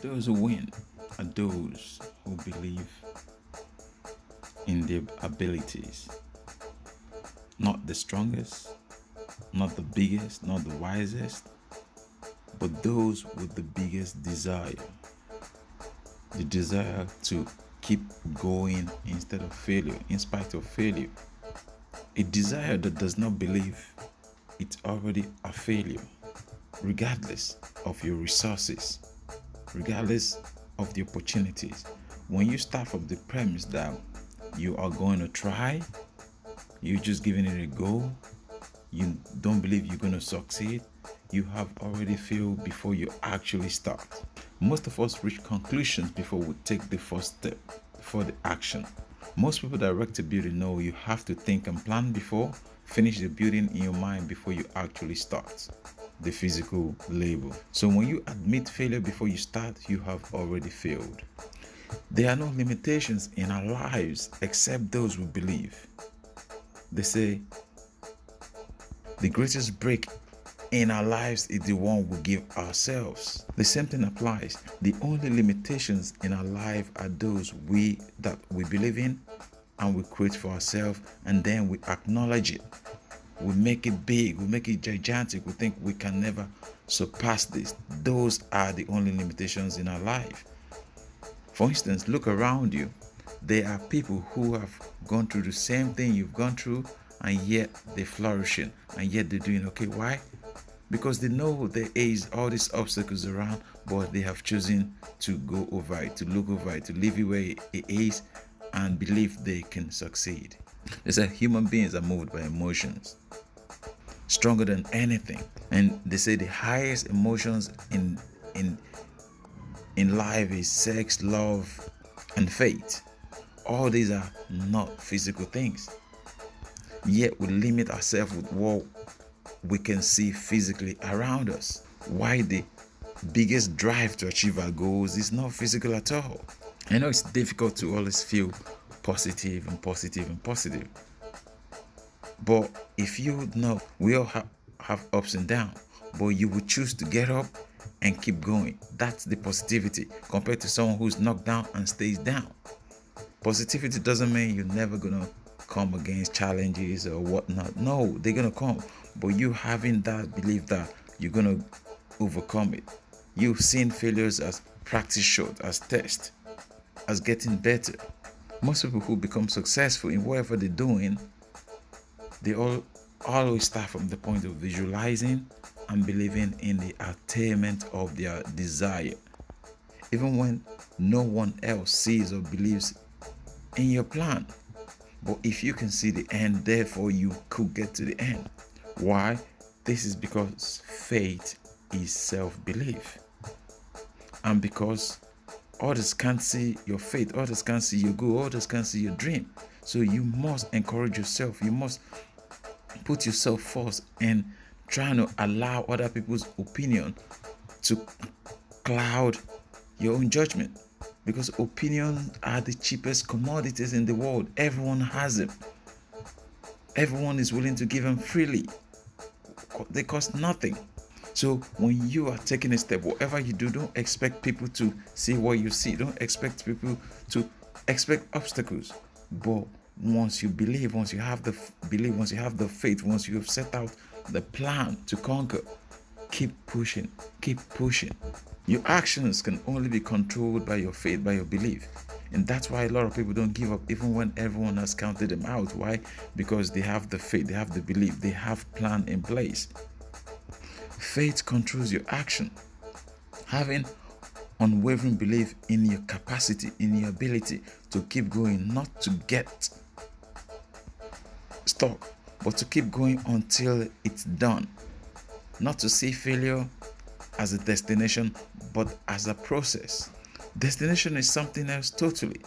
Those who win are those who believe in their abilities. Not the strongest, not the biggest, not the wisest, but those with the biggest desire. The desire to keep going instead of failure, in spite of failure. A desire that does not believe it's already a failure, regardless of your resources, regardless of the opportunities. When you start from the premise that you are going to try, you're just giving it a go, you don't believe you're going to succeed, you have already failed before you actually start. Most of us reach conclusions before we take the first step, before the action. Most people that erect a building know you have to think and plan before, finish the building in your mind before you actually start the physical labor. So when you admit failure before you start, you have already failed. There are no limitations in our lives except those we believe. They say the greatest break in our lives is the one we give ourselves. The same thing applies. The only limitations in our life are those that we believe in and we create for ourselves, and then we acknowledge it. We make it big, we make it gigantic. We think we can never surpass this. Those are the only limitations in our life. For instance, look around you. There are people who have gone through the same thing you've gone through, and yet they're flourishing, and yet they're doing okay. Why? Because they know there is all these obstacles around, but they have chosen to go over it, to look over it, to leave it where it is, and believe they can succeed. They say human beings are moved by emotions, stronger than anything. And they say the highest emotions in life is sex, love, and faith. All these are not physical things. Yet we limit ourselves with what we can see physically around us. Why the biggest drive to achieve our goals is not physical at all. I know it's difficult to always feel positive, but if you know, we all have ups and downs, but you will choose to get up and keep going. That's the positivity compared to someone who's knocked down and stays down. Positivity doesn't mean you're never gonna come against challenges or whatnot. No, they're gonna come, but you having that belief that you're gonna overcome it. You've seen failures as practice shot, as test, as getting better. Most people who become successful in whatever they're doing, they always start from the point of visualizing and believing in the attainment of their desire, even when no one else sees or believes in your plan. But if you can see the end, therefore you could get to the end. Why? This is because faith is self-belief, and because others can't see your faith, others can't see your goal, others can't see your dream. So you must encourage yourself. You must put yourself first and trying to allow other people's opinion to cloud your own judgment, because opinions are the cheapest commodities in the world. Everyone has them. Everyone is willing to give them freely. They cost nothing. So when you are taking a step, whatever you do, don't expect people to see what you see. Don't expect people to expect obstacles. But once you believe, once you have the belief, once you have the faith, once you have set out the plan to conquer, keep pushing, keep pushing. Your actions can only be controlled by your faith, by your belief. And that's why a lot of people don't give up even when everyone has counted them out. Why? Because they have the faith, they have the belief, they have plan in place. Faith controls your action. Having unwavering belief in your capacity, in your ability to keep going, not to get stuck, but to keep going until it's done. Not to see failure as a destination, but as a process. Destination is something else totally.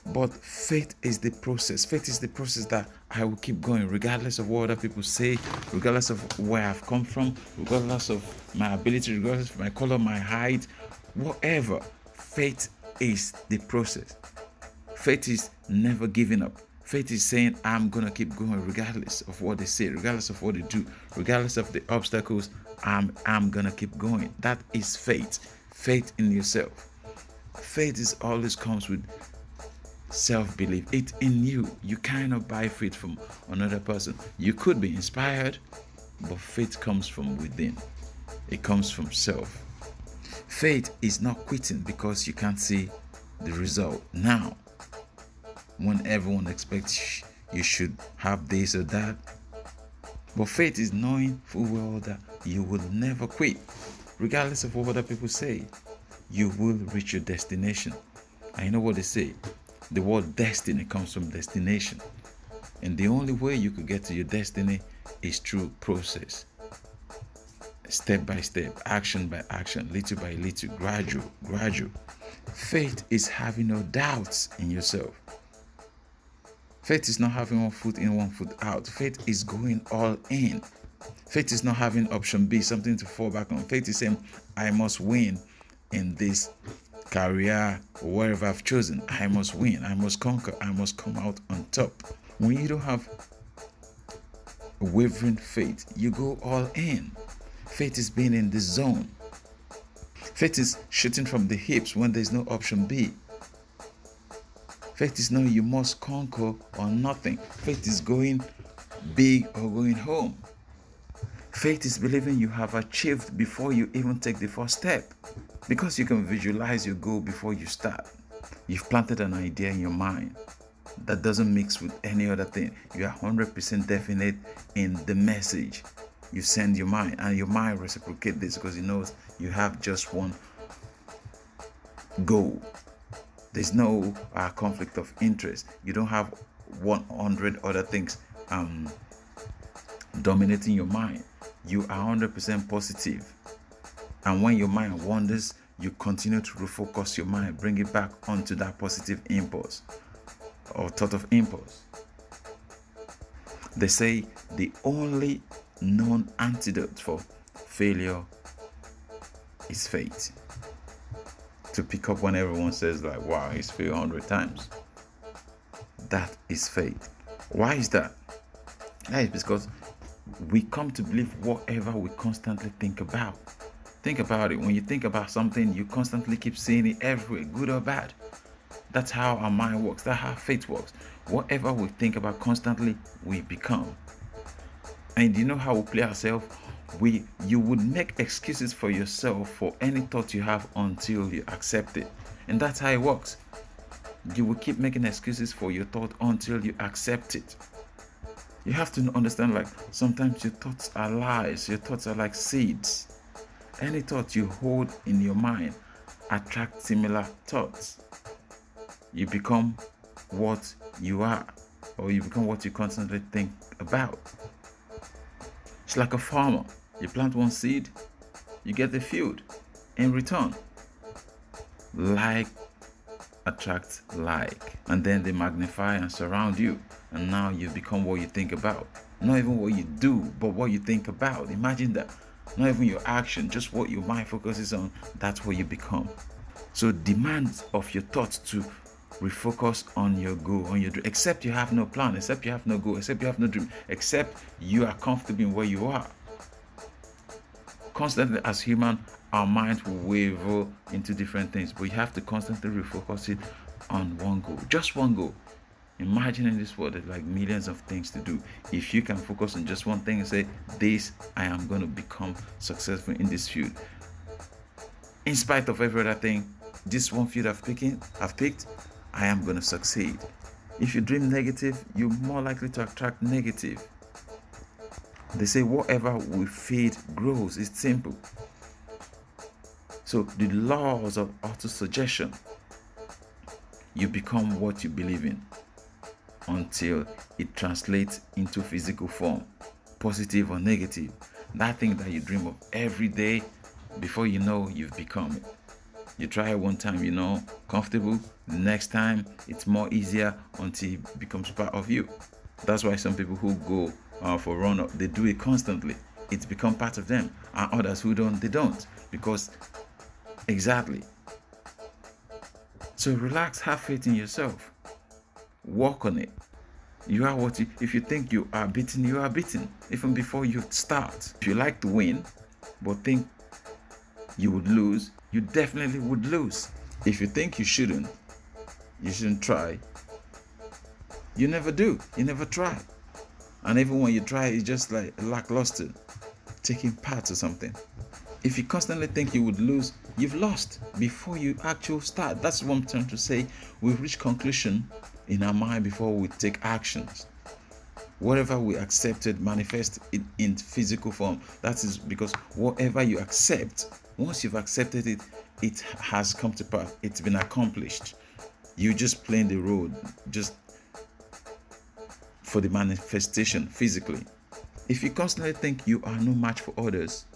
But faith is the process. Faith is the process that I will keep going regardless of what other people say, regardless of where I've come from, regardless of my ability, regardless of my color, my height, whatever. Faith is the process. Faith is never giving up. Faith is saying, I'm going to keep going regardless of what they say, regardless of what they do, regardless of the obstacles, I'm going to keep going. That is faith. faith in yourself. Faith is always comes with self-belief. It's in you. You cannot buy faith from another person. You could be inspired, but faith comes from within. It comes from self. Faith is not quitting because you can't see the result now, when everyone expects you should have this or that. But faith is knowing full well that you will never quit. Regardless of what other people say, you will reach your destination. And you know what they say? The word destiny comes from destination. And the only way you could get to your destiny is through process. Step by step, action by action, little by little, gradual. Faith is having no doubts in yourself. Faith is not having one foot in, one foot out. Faith is going all in. Faith is not having option B, something to fall back on. Faith is saying, I must win in this career or wherever I've chosen. I must win. I must conquer. I must come out on top. When you don't have a wavering faith, you go all in. Faith is being in the zone. Faith is shooting from the hips when there's no option B. Faith is knowing you must conquer or nothing. Faith is going big or going home. Faith is believing you have achieved before you even take the first step, because you can visualize your goal before you start. You've planted an idea in your mind that doesn't mix with any other thing. You are 100% definite in the message you send your mind, and your mind reciprocates this because it knows you have just one goal. There's no conflict of interest. You don't have 100 other things dominating your mind. You are 100% positive. And when your mind wanders, you continue to refocus your mind, bring it back onto that positive impulse or thought of impulse. They say the only known antidote for failure is faith. To pick up when everyone says like, wow, he's failed 100 times. That is faith. Why is that? That is because we come to believe whatever we constantly think about. Think about it. When you think about something, you constantly keep seeing it everywhere, good or bad. That's how our mind works. That's how faith works. Whatever we think about constantly, we become. And you know how we play ourselves? You would make excuses for yourself for any thought you have until you accept it. And that's how it works. You will keep making excuses for your thought until you accept it. You have to understand, like, sometimes your thoughts are lies. Your thoughts are like seeds. Any thought you hold in your mind attracts similar thoughts. You become what you are, or you become what you constantly think about. It's like a farmer. You plant one seed, you get the field. In return, like attracts like, and then they magnify and surround you, and now you become what you think about. Not even what you do, but what you think about. Imagine that. Not even your action, just what your mind focuses on. That's what you become. So demand of your thoughts to refocus on your goal, on your dream. Except you have no plan, except you have no goal, except you have no dream, except you are comfortable in where you are. Constantly, as human, our minds will waver into different things, but you have to constantly refocus it on one goal, just one goal. Imagine in this world there's like millions of things to do. If you can focus on just one thing and say, this, I am going to become successful in this field, in spite of every other thing, this one field I've picked, I am going to succeed. If you dream negative, you're more likely to attract negative. They say whatever we feed grows. It's simple. So the laws of autosuggestion, you become what you believe in until it translates into physical form, positive or negative. That thing that you dream of every day, before you know, you've become it. You try it one time, comfortable. The next time, it's more easier until it becomes part of you. That's why some people who go for run-up, they do it constantly. It's become part of them. And others who don't, they don't. Because, exactly. So relax, have faith in yourself. Work on it. You are what if you think you are beaten, you are beaten. Even before you start. If you like to win, but think you would lose, you definitely would lose. If you think you shouldn't try, you never do. You never try. And even when you try, it's just like lackluster, taking part or something. If you constantly think you would lose, you've lost before you actually start. That's what I'm trying to say. We reach conclusion in our mind before we take actions. Whatever we accepted manifests in physical form. That is because whatever you accept, once you've accepted it, it has come to pass. It's been accomplished. You just playing the role just for the manifestation physically. If you constantly think you are no match for others,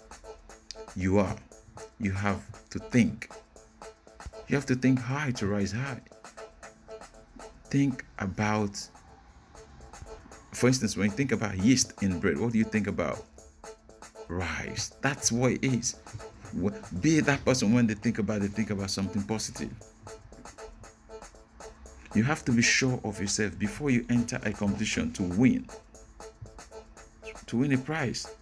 you are. You have to think. You have to think high to rise high. Think about, for instance, when you think about yeast in bread, what do you think about? Rice. That's what it is. Be that person when they think about something positive. You have to be sure of yourself before you enter a competition to win a prize.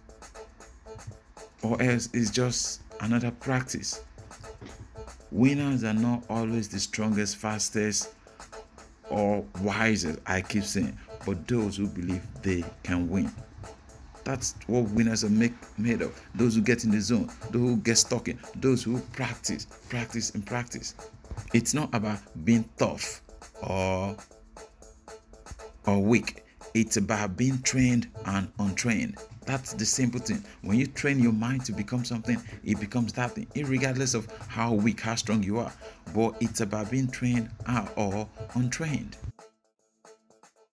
Or else it's just another practice. Winners are not always the strongest, fastest, or wisest, I keep saying, but those who believe they can win. That's what winners are made of. Those who get in the zone, those who get stuck in, those who practice. It's not about being tough or weak. It's about being trained and untrained. That's the simple thing. When you train your mind to become something, it becomes that thing, regardless of how weak, how strong you are. But it's about being trained or untrained.